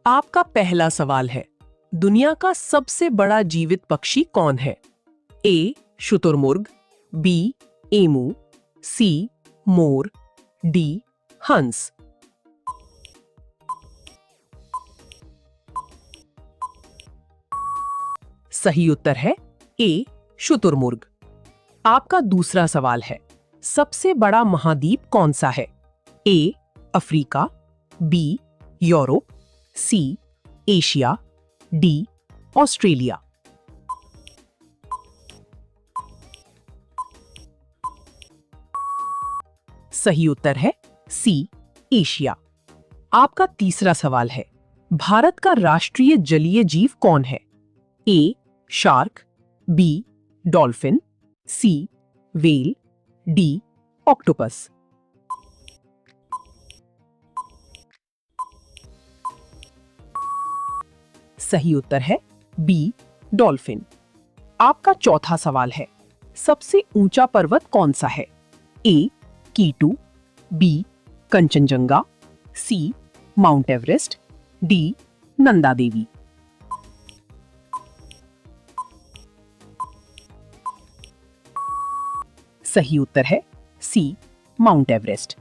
आपका पहला सवाल है, दुनिया का सबसे बड़ा जीवित पक्षी कौन है? ए शुतुरमुर्ग, बी एमू, सी मोर, डी हंस। सही उत्तर है ए शुतुरमुर्ग। आपका दूसरा सवाल है, सबसे बड़ा महाद्वीप कौन सा है? A Africa, B Europe, C Asia, D Australia. सही उत्तर है सी एशिया। आपका तीसरा सवाल है, भारत का राष्ट्रीय जलीय जीव कौन है? ए शार्क, बी डॉल्फिन, सी व्हेल, डी ऑक्टोपस। सही उत्तर है बी डॉल्फिन। आपका चौथा सवाल है, सबसे ऊंचा पर्वत कौन सा है? ए कीटू, बी कंचनजंगा, सी mount Everest, D Nanda Devi. सही उत्तर है सी माउंट एवरेस्ट।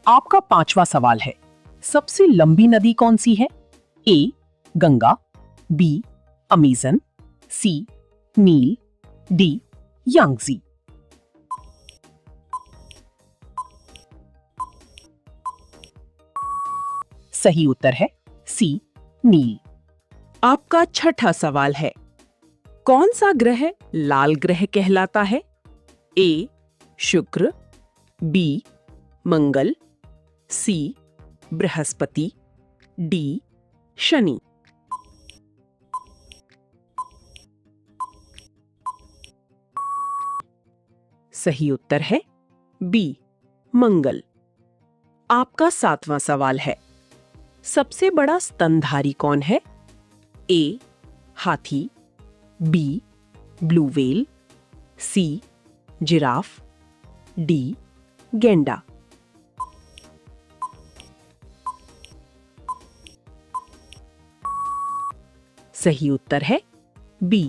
आपका पांचवा सवाल है, सबसे लंबी नदी कौन सी है? ए गंगा, बी अमेजन, सी नील, डी यांगजी। सही उत्तर है सी नील। आपका छठा सवाल है, कौन सा ग्रह लाल ग्रह कहलाता है? ए शुक्र, बी मंगल, सी बृहस्पति, डी शनि। सही उत्तर है बी मंगल। आपका सातवां सवाल है, सबसे बड़ा स्तनधारी कौन है? ए हाथी, B blue whale, C giraffe, D गैंडा। सही उत्तर है बी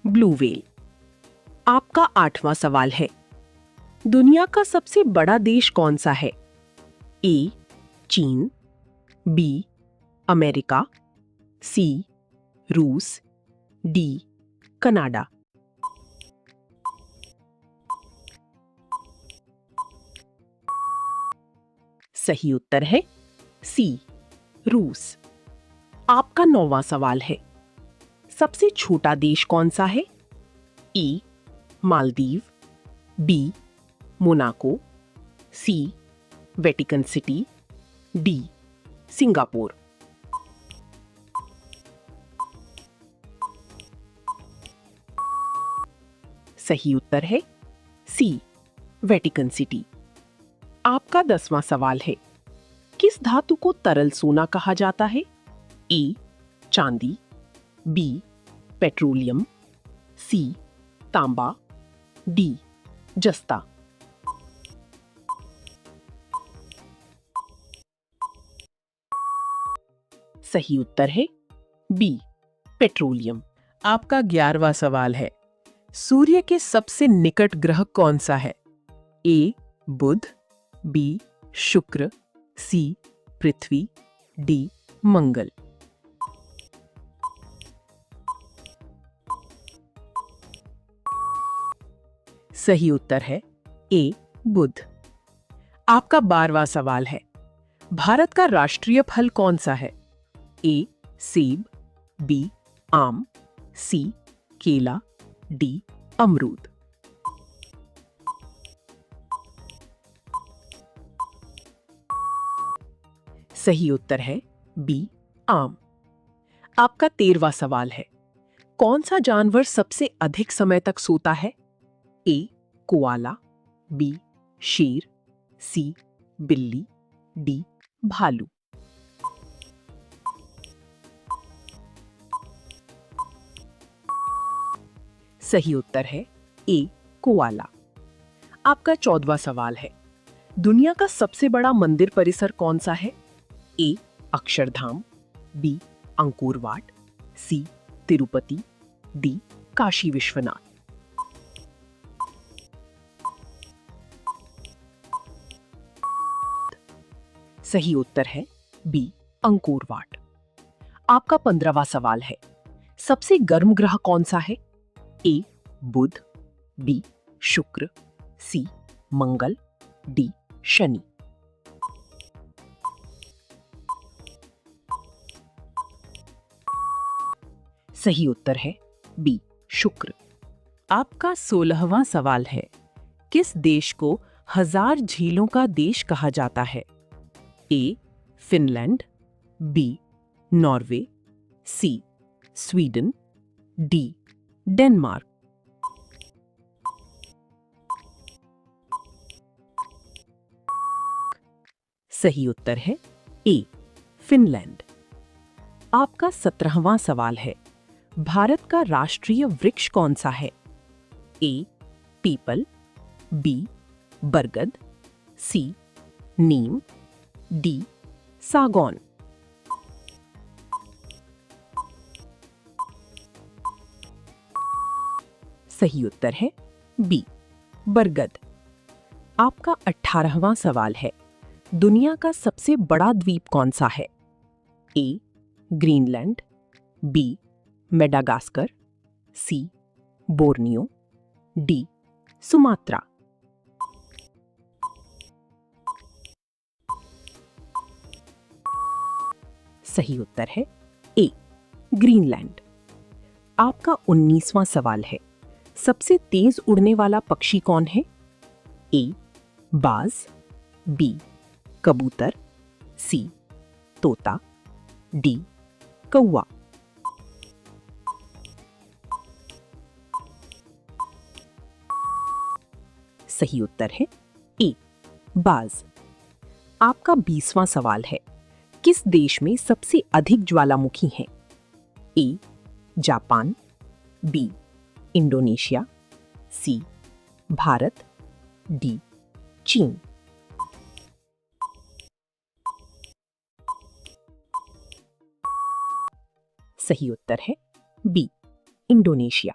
ब्लू व्हेल। आपका आठवां सवाल है, दुनिया का सबसे बड़ा देश कौन सा है? ए चीन, बी अमेरिका, सी रूस, डी कनाडा। सही उत्तर है सी रूस। आपका नौवां सवाल है, सबसे छोटा देश कौन सा है? ए मालदीव, बी मोनाको, सी वेटिकन सिटी, डी सिंगापुर। सही उत्तर है सी वेटिकन सिटी। आपका 10वां सवाल है, किस धातु को तरल सोना कहा जाता है? ए चांदी, बी पेट्रोलियम, सी तांबा, डी जस्ता। सही उत्तर है बी पेट्रोलियम। आपका 11वां सवाल है, सूर्य के सबसे निकट ग्रह कौन सा है? ए बुध, बी शुक्र, सी पृथ्वी, डी मंगल। सही उत्तर है ए बुध। आपका 12वां सवाल है, भारत का राष्ट्रीय फल कौन सा है? ए सेब, बी आम, सी केला, डी अमरूद। सही उत्तर है बी आम। आपका 13वां सवाल है, कौन सा जानवर सबसे अधिक समय तक सोता है? ए कोआला, बी शेर, सी बिल्ली, डी भालू। सही उत्तर है ए कोआला। आपका 14वां सवाल है, दुनिया का सबसे बड़ा मंदिर परिसर कौन सा है? ए अक्षरधाम, बी अंकोर वाट, सी तिरुपति, डी काशी विश्वनाथ। सही उत्तर है बी अंकोर वाट। आपका 15वां सवाल है, सबसे गर्म ग्रह कौन सा है? ए बुध, बी शुक्र, सी मंगल, डी शनि। सही उत्तर है बी शुक्र। आपका 16वां सवाल है, किस देश को 1000 झीलों का देश कहा जाता है? ए फिनलैंड, बी नॉर्वे, सी स्वीडन, डी डेनमार्क। सही उत्तर है ए फिनलैंड। आपका 17वां सवाल है, भारत का राष्ट्रीय वृक्ष कौन सा है? ए पीपल, बी बरगद, सी नीम, डी सागौन। सही उत्तर है बी बरगद। आपका 18वां सवाल है, दुनिया का सबसे बड़ा द्वीप कौन सा है? ए ग्रीनलैंड, बी मेडागास्कर, सी बोर्नियो, डी सुमात्रा। सही उत्तर है ए ग्रीनलैंड। आपका 19वां सवाल है, सबसे तेज उड़ने वाला पक्षी कौन है? ए बाज, बी कबूतर, सी तोता, डी कौवा। सही उत्तर है ए बाज। आपका 20वां सवाल है, किस देश में सबसे अधिक ज्वालामुखी हैं? A Japan, B Indonesia, C Bharat, D चीन। सही उत्तर है बी इंडोनेशिया।